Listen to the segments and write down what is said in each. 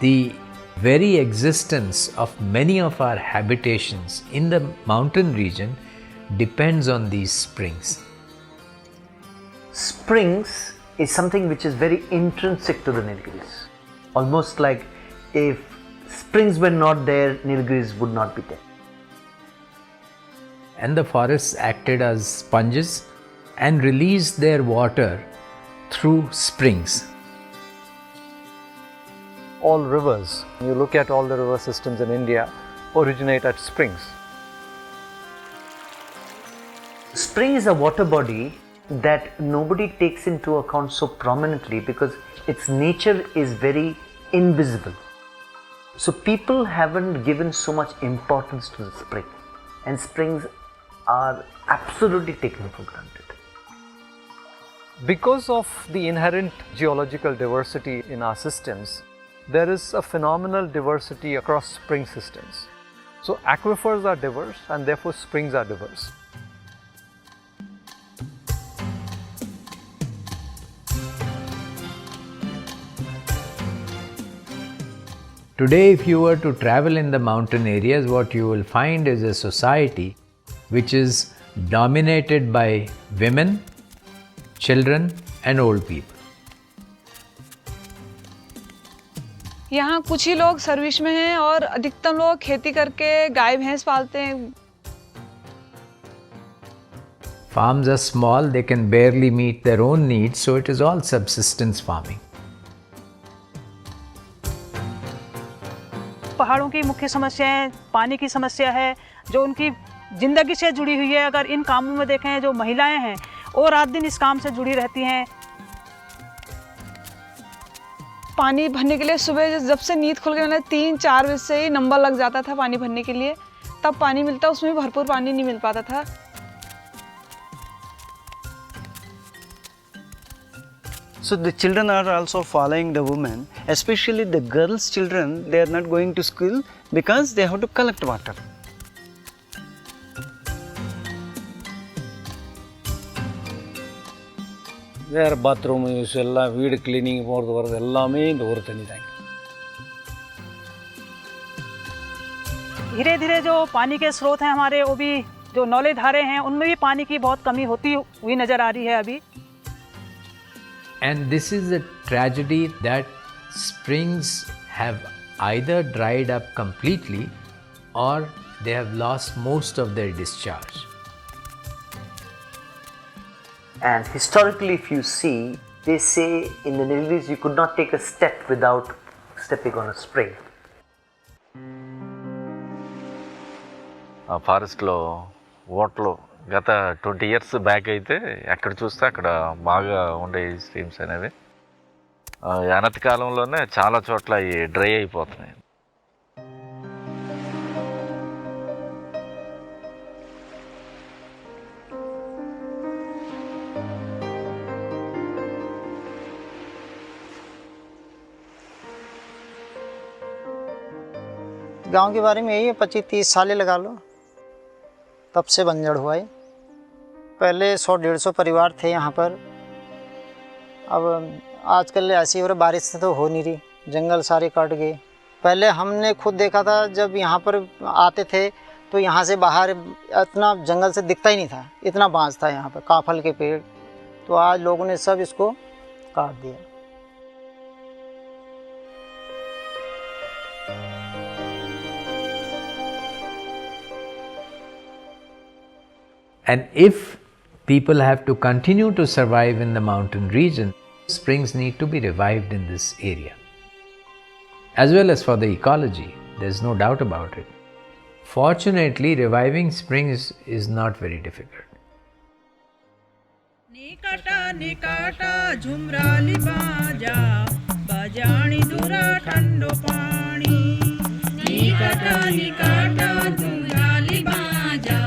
The very existence of many of our habitations in the mountain region depends on these springs. Springs is something which is very intrinsic to the Nilgiris. Almost like if springs were not there, Nilgiris would not be there. And the forests acted as sponges and released their water through springs. All rivers, you look at all the river systems in India, originate at springs. Spring is a water body that nobody takes into account so prominently because its nature is very invisible. So people haven't given so much importance to the spring, and springs are absolutely taken for granted. Because of the inherent geological diversity in our systems, there is a phenomenal diversity across spring systems. So aquifers are diverse and therefore springs are diverse. Today, if you were to travel in the mountain areas, what you will find is a society which is dominated by women, children and old people. यहाँ कुछ ही लोग service में हैं और अधिकतम लोग खेती करके गाय भैंस पालते हैं. Farms are small, they can barely meet their own needs, so it is all subsistence farming. पहाड़ों की मुख्य समस्याएं पानी की समस्या है जो उनकी जिंदगी से जुड़ी हुई है. अगर इन कामों में देखें जो महिलाएं हैं और रात दिन इस काम से जुड़ी रहती हैं. पानी भरने के लिए सुबह जब से नींद खुल गई 3-4 बजे से ही नंबर लग जाता था पानी भरने के लिए. तब पानी मिलता, उसमें भी भरपूर पानी नहीं मिल पाता था. So the children are also following the women, especially the girls' children. They are not going to school because they have to collect water. Their bathroom use, weed cleaning, எல்லாமே இந்த ஒரு தண்ணி தாங்க. धीरे धीरे जो पानी के स्रोत हैं हमारे, वो भी जो नौले धारे हैं उनमें भी पानी की बहुत कमी होती हुई नजर आ रही है अभी. And this is a tragedy that springs have either dried up completely or they have lost most of their discharge. And historically, if you see, they say in the Nilgiris you could not take a step without stepping on a spring. Forest లో ఓట్లు గత 20 years back అయితే ఎక్కడ చూస్తే అక్కడ బాగా ఉండే streams అనేవి అనతి కాలంలోనే చాలా చోట్ల అవి డ్రై అయిపోతున్నాయి. गांव के बारे में यही है, 25-30 साल लगा लो, तब से बंजर हुआ है. पहले 100-150 परिवार थे यहाँ पर. अब आजकल ऐसी हो रही, बारिश से तो हो नहीं रही, जंगल सारे कट गए. पहले हमने खुद देखा था जब यहाँ पर आते थे तो यहाँ से बाहर इतना जंगल से दिखता ही नहीं था, इतना बाँस था यहाँ पर, काफल के पेड़. तो आज लोगों ने सब इसको काट दिया. And if people have to continue to survive in the mountain region, springs need to be revived in this area. As well as for the ecology, there's no doubt about it. Fortunately, reviving springs is not very difficult. निकाटा निकाटा झुमराली बाजा बजाणी दुरा ठंडो पानी. निकाटा निकाटा झुमराली बाजा.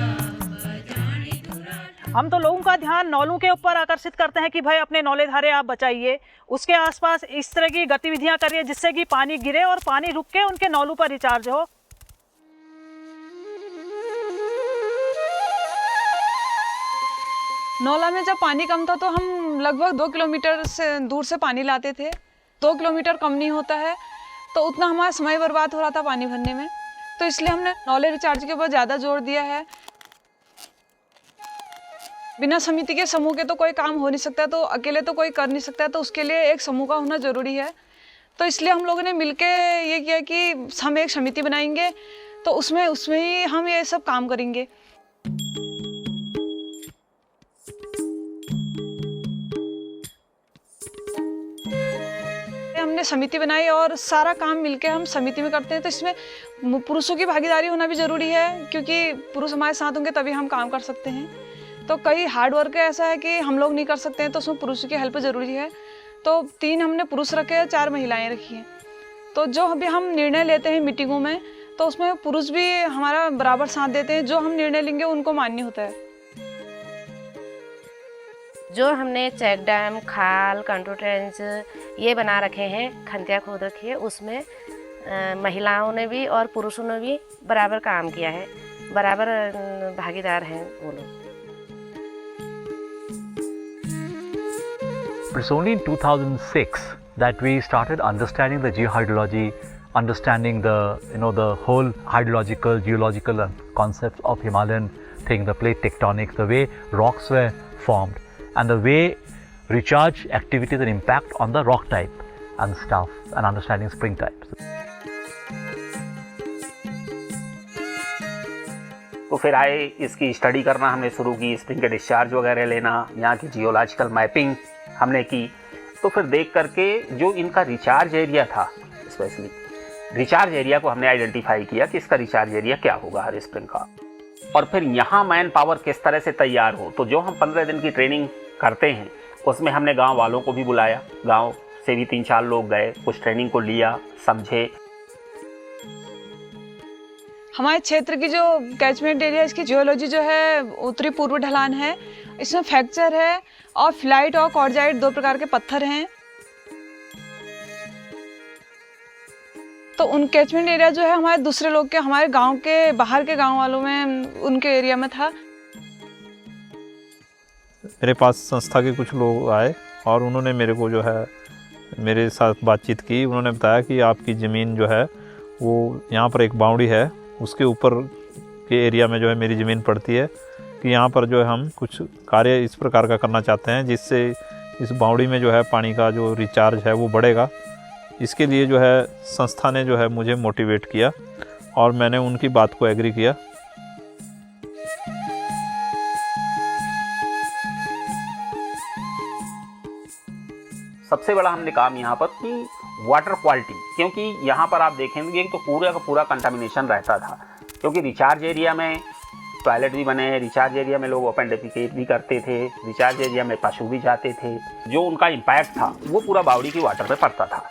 हम तो लोगों का ध्यान नौलों के ऊपर आकर्षित करते हैं कि भाई अपने नौले धारे आप बचाइए, उसके आसपास इस तरह की गतिविधियां करिए जिससे कि पानी गिरे और पानी रुक के उनके नौलों पर रिचार्ज हो. नौला में जब पानी कम था तो हम लगभग 2 किलोमीटर से दूर से पानी लाते थे. 2 किलोमीटर कम नहीं होता है. तो उतना हमारा समय बर्बाद हो रहा था पानी भरने में। तो इसलिए हमने नॉलेज रिचार्ज के ऊपर ज़्यादा जोर दिया है। बिना समिति के समूह के तो कोई काम हो नहीं सकता, तो अकेले तो कोई कर नहीं सकता, तो उसके लिए एक समूह का होना ज़रूरी है। तो इसलिए हम लोगों ने मिलके ये किया कि हम एक समिति बनाएंगे, तो उसमें ही हम ये सब काम करेंगे। हमने समिति बनाई और सारा काम मिलके हम समिति में करते हैं। तो इसमें पुरुषों की भागीदारी होना भी ज़रूरी है, क्योंकि पुरुष हमारे साथ होंगे तभी हम काम कर सकते हैं। तो कई हार्ड वर्क ऐसा है कि हम लोग नहीं कर सकते हैं, तो उसमें पुरुषों की हेल्प ज़रूरी है। तो 3 हमने पुरुष रखे हैं, 4 महिलाएं रखी हैं। तो जो अभी हम निर्णय लेते हैं मीटिंगों में, तो उसमें पुरुष भी हमारा बराबर साथ देते हैं। जो हम निर्णय लेंगे उनको मान्य होता है। जो हमने चेक डैम, खाल, कंट्रोल ट्रेंच ये बना रखे हैं, खंतिया खोद रखी है, उसमें महिलाओं ने भी और पुरुषों ने भी बराबर काम किया है, बराबर भागीदार हैं वो लोग। It's only in 2006 that we started understanding the geohydrology, understanding the whole hydrological, geological concepts of Himalayan thing, the plate tectonics, the way rocks were formed, and the way recharge activities and impact on the rock type and stuff, and understanding spring types. तो फिर आए इसकी study करना हमने शुरू की, spring के discharge वगैरह लेना, यहाँ की जियोलॉजिकल मैपिंग हमने की। तो फिर देख करके जो इनका रिचार्ज एरिया था, स्पेशली रिचार्ज एरिया को हमने आइडेंटिफाई किया कि इसका रिचार्ज एरिया क्या होगा हर स्प्रिंग का, और फिर यहाँ मैन पावर किस तरह से तैयार हो। तो जो हम 15 दिन की ट्रेनिंग करते हैं उसमें हमने गांव वालों को भी बुलाया, गांव से भी 3-4 लोग गए, कुछ ट्रेनिंग को लिया, समझे। हमारे क्षेत्र की जो कैचमेंट एरिया, इसकी जियोलॉजी जो है उत्तरी पूर्व ढलान है, इसमें फ्रैक्चर है और फ्लाइट और कॉर्जाइट 2 प्रकार के पत्थर हैं। तो उन कैचमेंट एरिया जो है हमारे दूसरे लोग के, हमारे गांव के बाहर के गांव वालों में, उनके एरिया में था। मेरे पास संस्था के कुछ लोग आए और उन्होंने मेरे को जो है मेरे साथ बातचीत की। उन्होंने बताया कि आपकी ज़मीन जो है वो यहाँ पर एक बाउंड्री है, उसके ऊपर के एरिया में जो है मेरी ज़मीन पड़ती है, कि यहाँ पर जो है हम कुछ कार्य इस प्रकार का करना चाहते हैं जिससे इस बाउंड्री में जो है पानी का जो रिचार्ज है वो बढ़ेगा। इसके लिए जो है संस्था ने जो है मुझे मोटिवेट किया और मैंने उनकी बात को एग्री किया। सबसे बड़ा हमने काम यहाँ पर कि वाटर क्वालिटी, क्योंकि यहाँ पर आप देखेंगे तो पूरा का पूरा कंटामिनेशन रहता था, क्योंकि रिचार्ज एरिया में टॉयलेट भी बने, रिचार्ज एरिया में लोग ओपन डेफिकेट भी करते थे, रिचार्ज एरिया में पशु भी जाते थे। जो उनका इम्पैक्ट था वो पूरा बावड़ी की वाटर पे पड़ता था।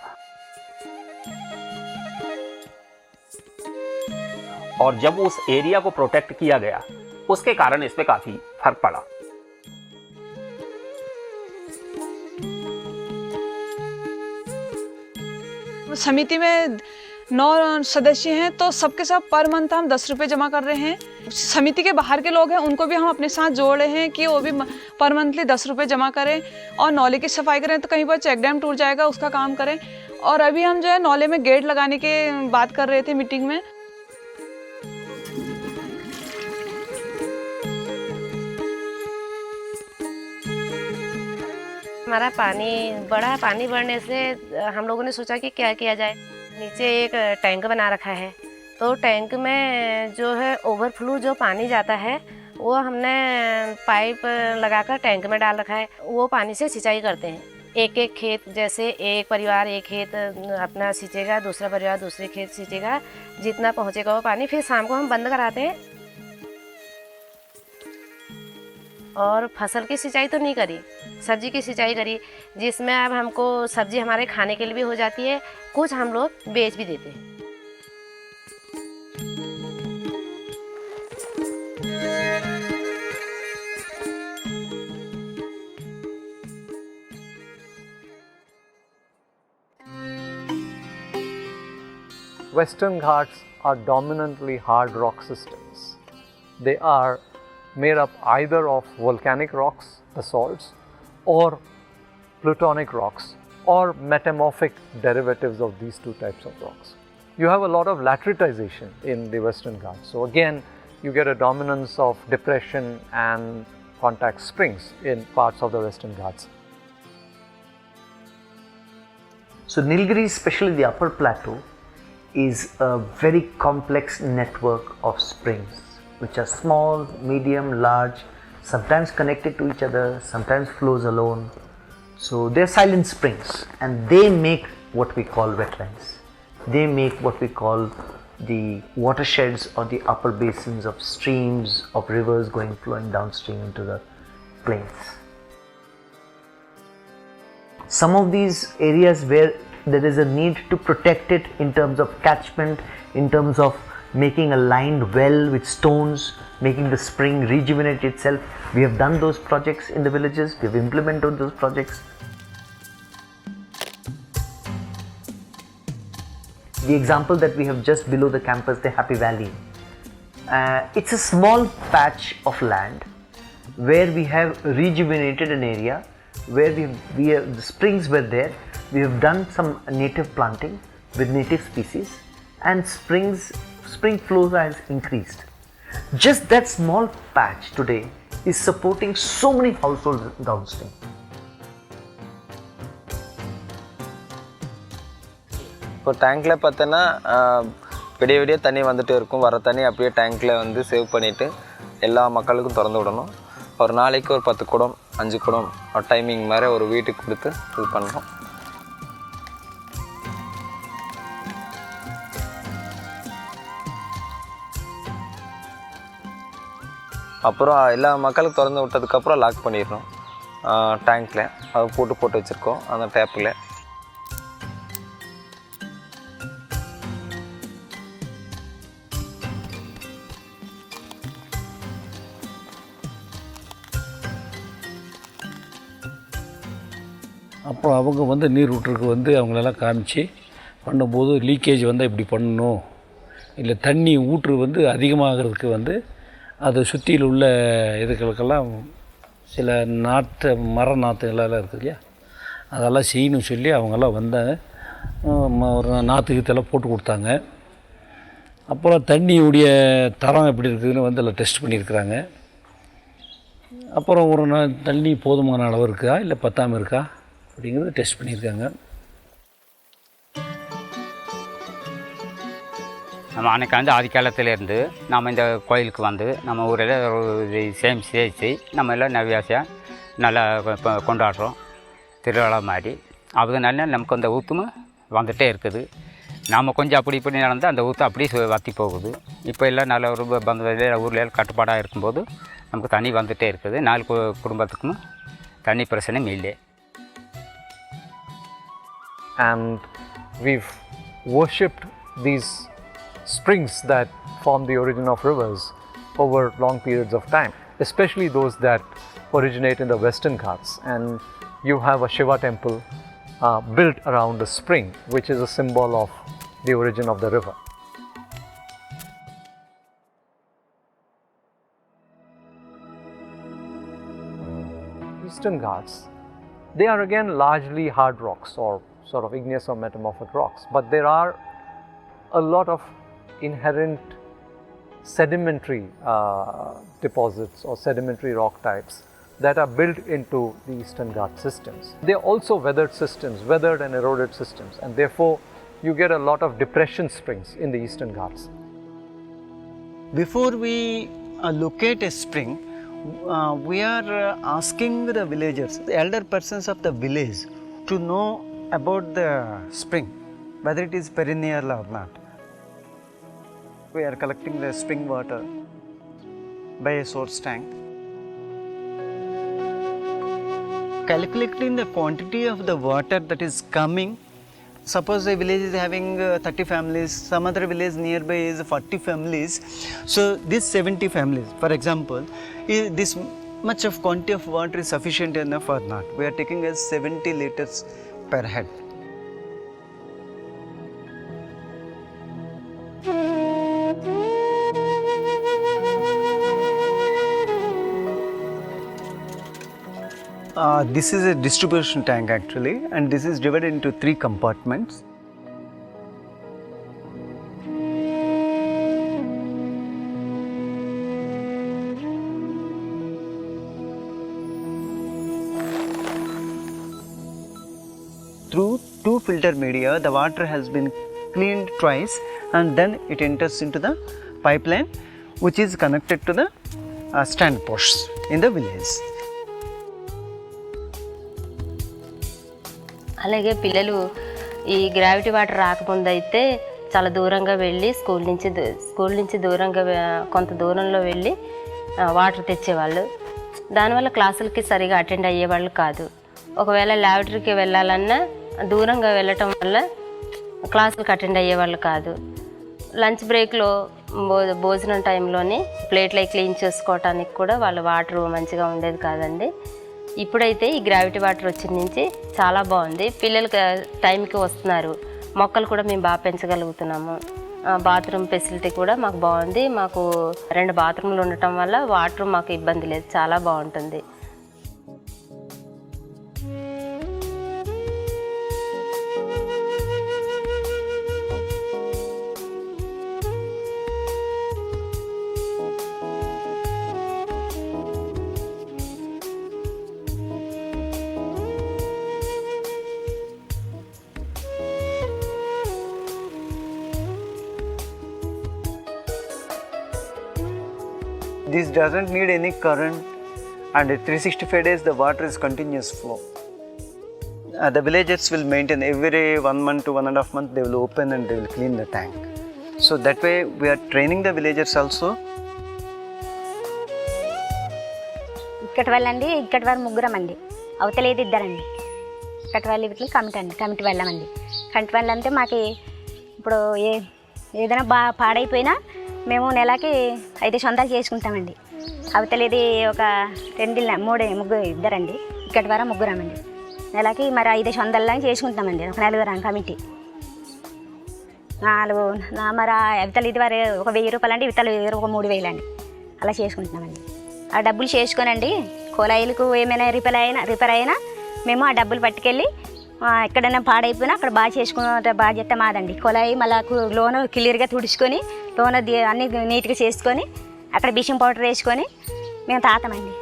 और जब उस एरिया को प्रोटेक्ट किया गया उसके कारण इस पे काफ़ी फर्क पड़ा। समिति में 9 सदस्य हैं, तो सबके सब पर मंथ हम 10 रुपये जमा कर रहे हैं। समिति के बाहर के लोग हैं उनको भी हम अपने साथ जोड़ रहे हैं कि वो भी पर मंथली 10 रुपये जमा करें और नॉले की सफाई करें। तो कहीं पर चेक डैम टूट जाएगा उसका काम करें। और अभी हम जो है नॉले में गेट लगाने की बात कर रहे थे मीटिंग में। हमारा पानी बढ़ने से हम लोगों ने सोचा कि क्या किया जाए। नीचे एक टैंक बना रखा है, तो टैंक में जो है ओवरफ्लो जो पानी जाता है वो हमने पाइप लगाकर टैंक में डाल रखा है। वो पानी से सिंचाई करते हैं। एक एक खेत, जैसे एक परिवार एक खेत अपना सींचेगा, दूसरा परिवार दूसरे खेत सींचेगा, जितना पहुँचेगा वो पानी फिर शाम को हम बंद कराते हैं। और फसल की सिंचाई तो नहीं करी, सब्जी की सिंचाई करी, जिसमें अब हमको सब्जी हमारे खाने के लिए भी हो जाती है, कुछ हम लोग बेच भी देते हैं। Western Ghats are dominantly hard rock systems. They are made up either of volcanic rocks, basalts, or plutonic rocks, or metamorphic derivatives of these two types of rocks. You have a lot of lateritization in the Western Ghats. So again, you get a dominance of depression and contact springs in parts of the Western Ghats. So Nilgiri, especially the upper plateau, is a very complex network of springs, which are small, medium, large, sometimes connected to each other, sometimes flows alone. So they're silent springs, and they make what we call wetlands. They make what we call the watersheds or the upper basins of streams, of rivers flowing downstream into the plains. Some of these areas where there is a need to protect it in terms of catchment, in terms of making a lined well with stones, making the spring rejuvenate itself. We have done those projects in the villages, we have implemented those projects. The example that we have just below the campus, the Happy Valley, it's a small patch of land where we have rejuvenated an area where the springs were there. We have done some native planting with native species, and spring flow has increased. Just that small patch today is supporting so many households downstream. இப்போ டேங்க்ல பார்த்தோன்னா விடிய விடிய தண்ணி வந்துட்டு இருக்கும். வர தண்ணி அப்படியே டேங்க்ல வந்து சேவ் பண்ணிவிட்டு எல்லா மக்களுக்கும் திறந்து விடணும். ஒரு நாளைக்கு ஒரு 10 குடம் 5 குடம் டைமிங் மாதிரி ஒரு வீட்டுக்கு கொடுத்து இது பண்ணுறோம். அப்புறம் எல்லா மக்களுக்கும் திறந்து விட்டதுக்கப்புறம் லாக் பண்ணிடணும் டேங்க்கில். அது போட்டு வச்சுருக்கோம் அந்த டேப்பில். அப்புறம் அவங்க வந்து நீர் ஊற்றுக்கு வந்து அவங்களெல்லாம் காமிச்சு பண்ணும்போது லீக்கேஜ் வந்து இப்படி பண்ணணும், இல்லை தண்ணி ஊற்று வந்து அதிகமாகிறதுக்கு வந்து அதை சுற்றியில் உள்ள இதுகளுக்கெல்லாம் சில மர நாற்றுகளெல்லாம் இருக்குது இல்லையா, அதெல்லாம் செய்யணும் சொல்லி அவங்கெல்லாம் வந்தாங்க. ஒரு நாற்றுக்கெல்லாம் போட்டு கொடுத்தாங்க. அப்புறம் தண்ணியுடைய தரம் எப்படி இருக்குதுன்னு வந்து அதில் டெஸ்ட் பண்ணியிருக்கிறாங்க. அப்புறம் ஒரு தண்ணி போதுமான அளவு இருக்கா இல்லை பத்தாமல் இருக்கா அப்படிங்கிறது டெஸ்ட் பண்ணியிருக்காங்க. நம்ம அன்றைக்கி வந்து ஆதி காலத்திலேருந்து நம்ம இந்த கோயிலுக்கு வந்து நம்ம ஊரில் ஒரு சேர்த்து நம்ம எல்லாம் நவ்யாசியாக நல்லா கொண்டாடுறோம் திருவிழா மாதிரி. அதனால நமக்கு அந்த ஊற்றும் வந்துகிட்டே இருக்குது. நாம் கொஞ்சம் அப்படி இப்படி நடந்தால் அந்த ஊற்று அப்படியே வற்றி போகுது. இப்போ எல்லாம் நல்ல ஒரு ஊரில் கட்டுப்பாடாக இருக்கும்போது நமக்கு தண்ணி வந்துகிட்டே இருக்குது. 4 குடும்பத்துக்கும் தண்ணி பிரச்சனையும் இல்லை. And we've worshipped these springs that form the origin of rivers over long periods of time, especially those that originate in the Western Ghats. And you have a Shiva temple built around a spring, which is a symbol of the origin of the river. Eastern Ghats, they are again largely hard rocks or sort of igneous or metamorphic rocks, but there are a lot of inherent sedimentary deposits or sedimentary rock types that are built into the Eastern Ghat systems. They are also weathered systems, weathered and eroded systems, and therefore you get a lot of depression springs in the Eastern Ghats. Before we locate a spring, we are asking the villagers, the elder persons of the village, to know about the spring, whether it is perennial or not. We are collecting the spring water by a source tank. Calculating the quantity of the water that is coming. Suppose a village is having 30 families, some other village nearby is 40 families. So these 70 families, for example, this much of quantity of water is sufficient enough or not. We are taking as 70 liters per head. This is a distribution tank actually, and this is divided into 3 compartments. Through 2 filter media, the water has been cleaned twice, and then it enters into the pipeline, which is connected to the stand posts in the village. అలాగే పిల్లలు ఈ gravity water రాకముందు అయితే చాలా దూరంగా వెళ్ళి school నుంచి దూరంగా కొంత దూరంలో వెళ్ళి వాటర్ తెచ్చేవాళ్ళు. దానివల్ల క్లాసులకి సరిగా అటెండ్ అయ్యేవాళ్ళు కాదు. ఒకవేళ ల్యాబొరేటరీకి వెళ్ళాలన్నా దూరంగా వెళ్ళటం వల్ల క్లాసులకు అటెండ్ అయ్యేవాళ్ళు కాదు. లంచ్ బ్రేక్లో భోజనం టైంలోని ప్లేట్లు క్లీన్ చేసుకోవటానికి కూడా వాళ్ళ వాటర్ మంచిగా ఉండేది కాదండి. ఇప్పుడైతే ఈ గ్రావిటీ వాటర్ వచ్చిన నుంచి చాలా బాగుంది. పిల్లలు టైంకి వస్తున్నారు, మొక్కలు కూడా మేము బాగా పెంచగలుగుతున్నాము. బాత్రూమ్ ఫెసిలిటీ కూడా మాకు బాగుంది. మాకు 2 బాత్రూమ్లు ఉండటం వల్ల వాటర్ మాకు ఇబ్బంది లేదు, చాలా బాగుంటుంది. This doesn't need any current, and at 365 days the water is continuous flow. The villagers will maintain every 1 month to 1.5 months, they will open and they will clean the tank. So that way we are training the villagers also. ఇక్కడి వాళ్ళండి, ఇక్కడి వారు 3 మంది, అవతలేది 2 అండి. ఇక్కడి వాళ్ళు వీటికి committee వెళ్ళమండి. Committee వాళ్ళంటే మాకు ఇప్పుడు ఏదైనా పాడైపోయినా మేము నెలకి 500 చేసుకుంటామండి. అవతలేది ఒక 2 అండి. ఇక్కడి వారు 3 అండి. నెలకి మరి 500 చేసుకుంటామండి. ఒక 4 కమిటీ 4 మరి అవతల ఇది వారు ఒక 1000 రూపాయలు అండి, ఇవతల ఒక 3000 అండి. అలా చేసుకుంటున్నామండి. ఆ డబ్బులు చేసుకోనండి కుళాయిలకు ఏమైనా రిపేర్ అయినా మేము ఆ డబ్బులు పట్టుకెళ్ళి ఎక్కడైనా పాడైపోయినా అక్కడ బాగా చేసుకునే బాధ్యత మాదండి. కుళాయి మళ్ళీ లోన క్లియర్గా తుడుచుకొని లోన అన్నీ నీట్గా చేసుకొని అక్కడ బ్లీచింగ్ పౌడర్ వేసుకొని మేము తాతామండి.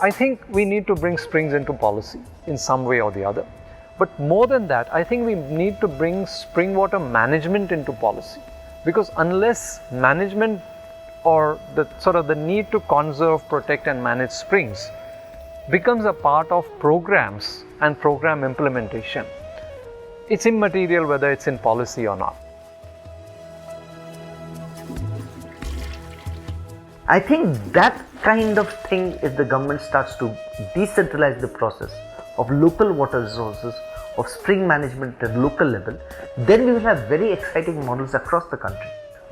I think we need to bring springs into policy in some way or the other. But more than that, I think we need to bring spring water management into policy, because unless management or the need to conserve, protect and manage springs becomes a part of programs and program implementation, it's immaterial whether it's in policy or not. I think that kind of thing, if the government starts to decentralize the process of local water resources, of spring management at local level, then we will have very exciting models across the country,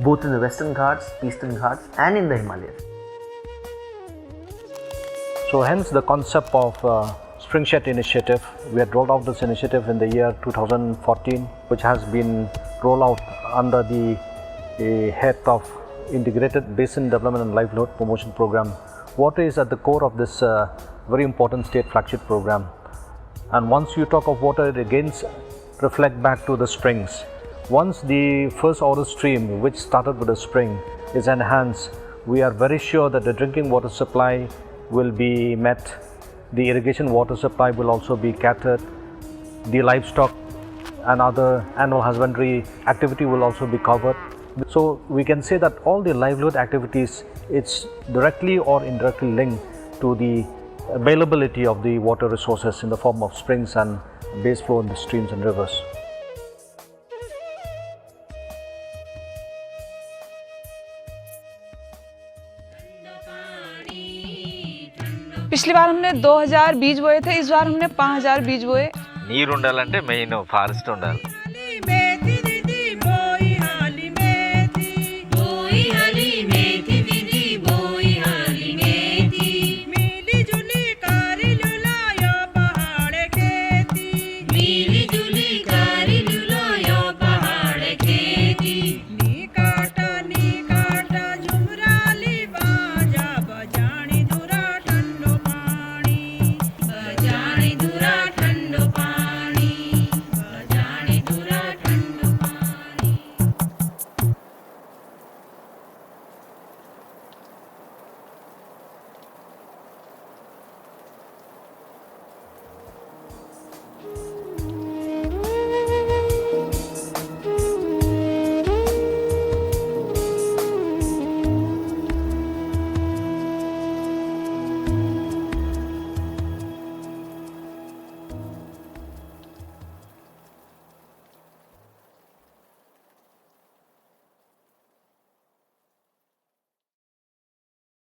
both in the Western Ghats, Eastern Ghats and in the Himalayas. So hence the concept of Springshed initiative. We had rolled out this initiative in the year 2014, which has been rolled out under the head of Integrated Basin Development and Livelihood Promotion Program. Water is at the core of this very important state flagship program. And once you talk of water, it again reflect back to the springs. Once the first order stream, which started with a spring, is enhanced, we are very sure that the drinking water supply will be met, the irrigation water supply will also be catered, the livestock and other animal husbandry activity will also be covered. So we can say that all the livelihood activities, it's directly or indirectly linked to the availability of the water resources in the form of springs and base flow in the streams and rivers. पिछली बार हमने 2000 बीज बोए थे, इस बार हमने 5000 बीज बोए. నీరు ఉండాలంటే మెయిన్ ఫారెస్ట్ ఉండాలి.